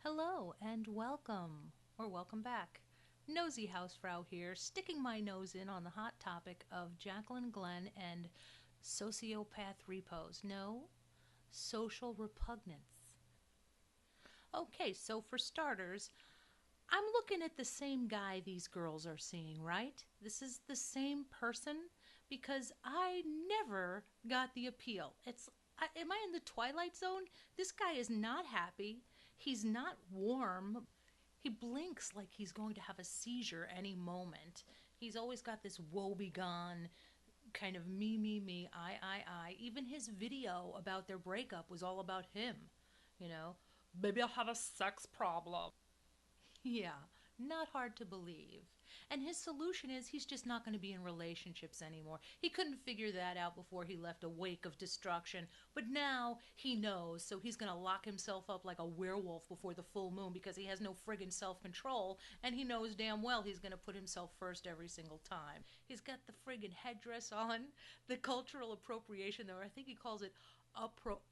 Hello and welcome, or welcome back. Nosy Housefrau here, sticking my nose in on the hot topic of JaclynGlenn and sociopath repos. No, social repugnance. Okay, so for starters, I'm looking at the same guy these girls are seeing, right? This is the same person because I never got the appeal. Am I in the twilight zone? This guy is not happy. He's not warm. He blinks like he's going to have a seizure any moment. He's always got this woebegone kind of me, I. Even his video about their breakup was all about him, you know. Maybe I have a sex problem. Yeah, not hard to believe. And his solution is he's just not going to be in relationships anymore. He couldn't figure that out before he left a wake of destruction, but now he knows, so he's going to lock himself up like a werewolf before the full moon because he has no friggin' self control, and he knows damn well he's going to put himself first every single time. He's got the friggin' headdress on, the cultural appropriation, though I think he calls it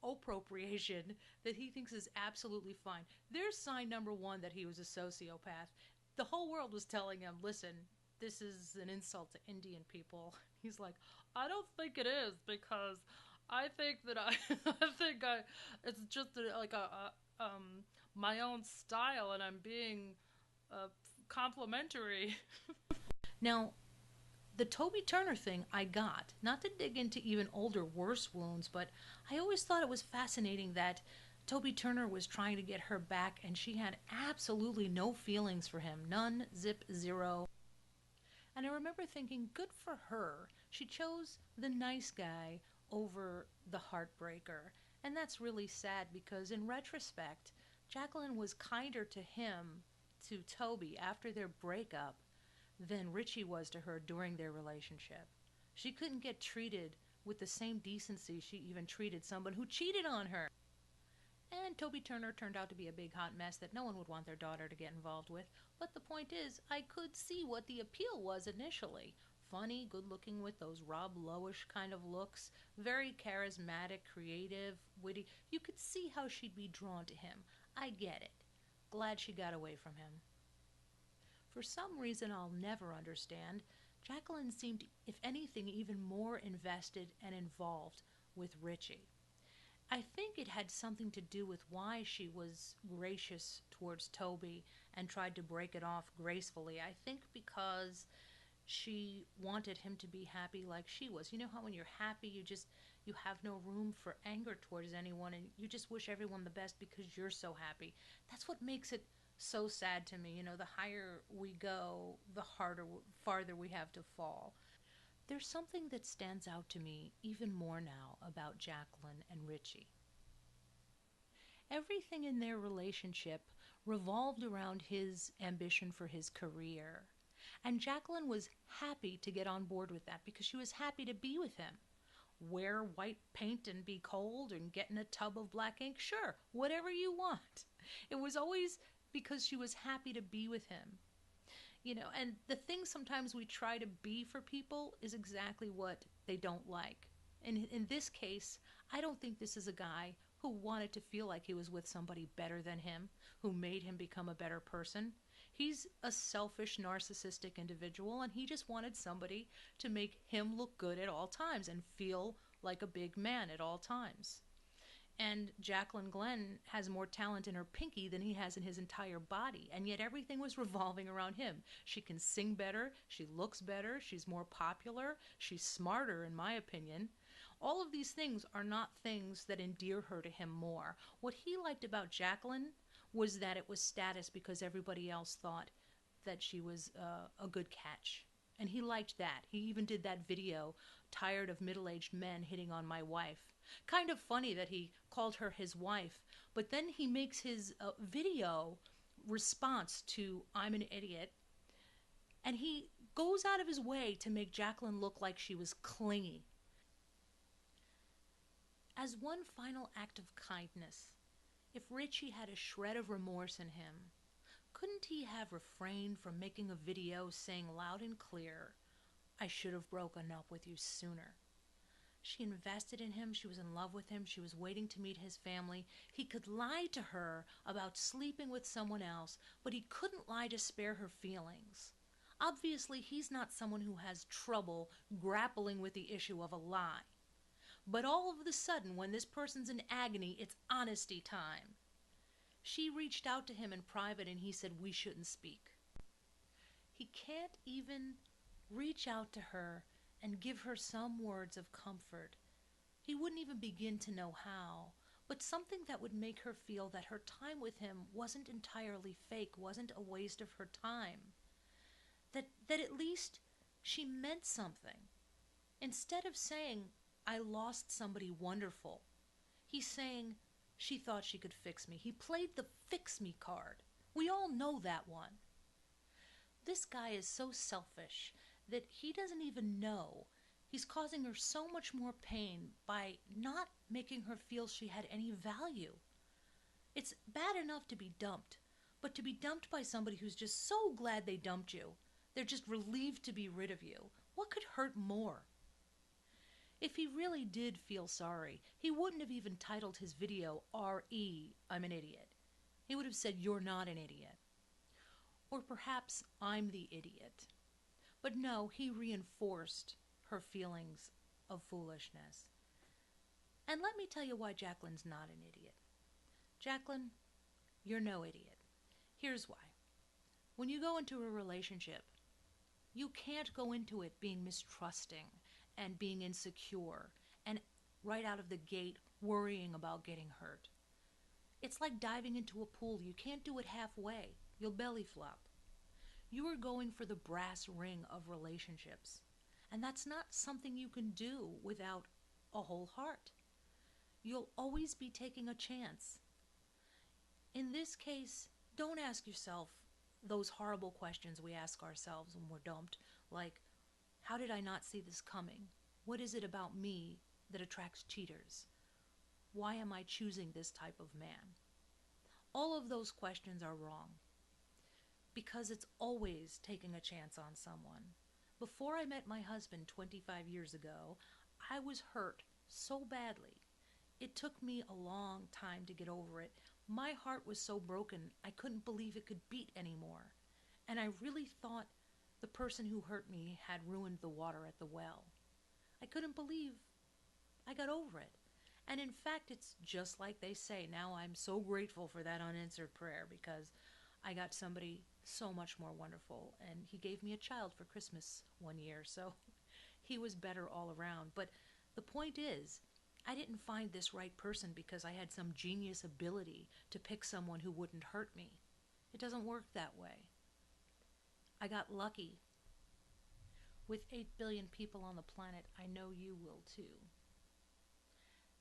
appropriation, that he thinks is absolutely fine. There's sign number one that he was a sociopath. The whole world was telling him, listen, this is an insult to Indian people. He's like, I don't think it is because I think that I think it's just my own style and I'm being complimentary. Now, the Toby Turner thing I got, not to dig into even older, worse wounds, but I always thought it was fascinating that Toby Turner was trying to get her back and she had absolutely no feelings for him. None, zip, zero. And I remember thinking, good for her. She chose the nice guy over the heartbreaker. And that's really sad because in retrospect, Jaclyn was kinder to him, to Toby, after their breakup than Richie was to her during their relationship. She couldn't get treated with the same decency she even treated someone who cheated on her. And Toby Turner turned out to be a big hot mess that no one would want their daughter to get involved with. But the point is, I could see what the appeal was initially. Funny, good looking with those Rob Lowish kind of looks, very charismatic, creative, witty. You could see how she'd be drawn to him. I get it. Glad she got away from him. For some reason I'll never understand, Jaclyn seemed, if anything, even more invested and involved with Richie. I think it had something to do with why she was gracious towards Toby and tried to break it off gracefully. I think because she wanted him to be happy like she was. You know how when you're happy you have no room for anger towards anyone and you just wish everyone the best because you're so happy. That's what makes it so sad to me. You know, the higher we go, the farther we have to fall. There's something that stands out to me even more now about Jaclyn and Richie. Everything in their relationship revolved around his ambition for his career. And Jaclyn was happy to get on board with that because she was happy to be with him. Wear white paint and be cold and get in a tub of black ink? Sure, whatever you want. It was always because she was happy to be with him. You know, and the thing sometimes we try to be for people is exactly what they don't like. And in this case, I don't think this is a guy who wanted to feel like he was with somebody better than him, who made him become a better person. He's a selfish, narcissistic individual, and he just wanted somebody to make him look good at all times and feel like a big man at all times. And JaclynGlenn has more talent in her pinky than he has in his entire body, and yet everything was revolving around him. She can sing better, she looks better, she's more popular, she's smarter, in my opinion. All of these things are not things that endear her to him more. What he liked about Jaclyn was that it was status because everybody else thought that she was a good catch. And he liked that. He even did that video, Tired of Middle-Aged Men Hitting on My Wife. Kind of funny that he called her his wife, but then he makes his video response to I'm an idiot, and he goes out of his way to make Jaclyn look like she was clingy. As one final act of kindness, if Richie had a shred of remorse in him, couldn't he have refrained from making a video saying loud and clear, I should have broken up with you sooner? She invested in him. She was in love with him. She was waiting to meet his family. He could lie to her about sleeping with someone else, but he couldn't lie to spare her feelings. Obviously, he's not someone who has trouble grappling with the issue of a lie. But all of a sudden, when this person's in agony, it's honesty time. She reached out to him in private and he said we shouldn't speak. He can't even reach out to her and give her some words of comfort. He wouldn't even begin to know how, but something that would make her feel that her time with him wasn't entirely fake, wasn't a waste of her time. That at least she meant something. Instead of saying, I lost somebody wonderful, he's saying, she thought she could fix me. He played the fix me card. We all know that one. This guy is so selfish that he doesn't even know he's causing her so much more pain by not making her feel she had any value. It's bad enough to be dumped, but to be dumped by somebody who's just so glad they dumped you, they're just relieved to be rid of you, what could hurt more? If he really did feel sorry, he wouldn't have even titled his video R.E. I'm an idiot. He would have said, you're not an idiot. Or perhaps I'm the idiot. But no, he reinforced her feelings of foolishness. And let me tell you why Jaclyn's not an idiot. Jaclyn, you're no idiot. Here's why. When you go into a relationship, you can't go into it being mistrusting and being insecure and right out of the gate worrying about getting hurt. It's like diving into a pool. You can't do it halfway. You'll belly flop. You are going for the brass ring of relationships. And that's not something you can do without a whole heart. You'll always be taking a chance. In this case, don't ask yourself those horrible questions we ask ourselves when we're dumped, like, how did I not see this coming? What is it about me that attracts cheaters? Why am I choosing this type of man? All of those questions are wrong, because it's always taking a chance on someone. Before I met my husband 25 years ago, I was hurt so badly. It took me a long time to get over it. My heart was so broken, I couldn't believe it could beat anymore. And I really thought the person who hurt me had ruined the water at the well. I couldn't believe I got over it. And in fact, it's just like they say. Now I'm so grateful for that unanswered prayer, because I got somebody so much more wonderful. And he gave me a child for Christmas one year, so he was better all around. But the point is, I didn't find this right person because I had some genius ability to pick someone who wouldn't hurt me. It doesn't work that way. I got lucky. With 8 billion people on the planet, I know you will too.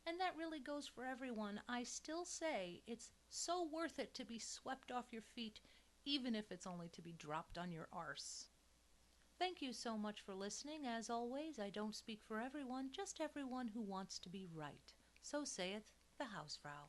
And that really goes for everyone. I still say it's so worth it to be swept off your feet, even if it's only to be dropped on your arse. Thank you so much for listening. As always, I don't speak for everyone, just everyone who wants to be right. So saith the Hausfrau.